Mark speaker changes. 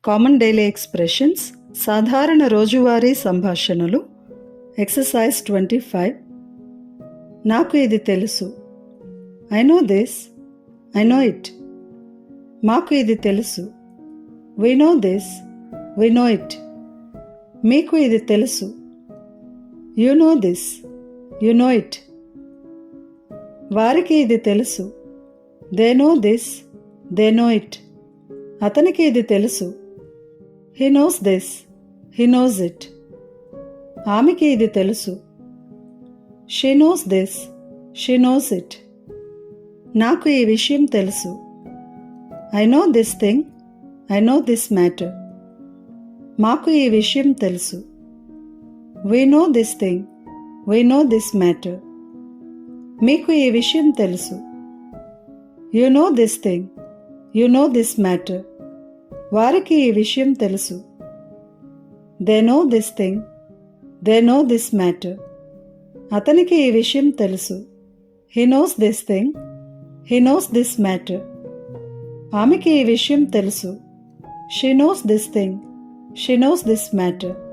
Speaker 1: Common daily expressions, సాధారణ రోజువారీ సంభాషణలు. ఎక్సర్సైజ్ 25. నాకు ఇది తెలుసు. I know this. I know it. మాకు ఇది తెలుసు. We know this. We know it. మీకు ఇది తెలుసు. You know this. You know it. వారికి ఇది తెలుసు. They know this. They know it. అతనికి ఇది తెలుసు. He knows this. He knows it. ఆమెకి ఇది తెలుసు. She knows this. She knows it. నాకు ఈ విషయం తెలుసు. I know this thing. I know this matter. మాకు ఈ విషయం తెలుసు. We know this thing. We know this matter. మీకు ఈ విషయం తెలుసు. You know this thing. You know this matter. వారికి ఈ విషయం తెలుసు. They know this thing. They know this matter. అతనికి ఈ విషయం తెలుసు. He knows this thing. He knows this matter. ఆమెకి ఈ విషయం తెలుసు. She knows this thing. She knows this matter.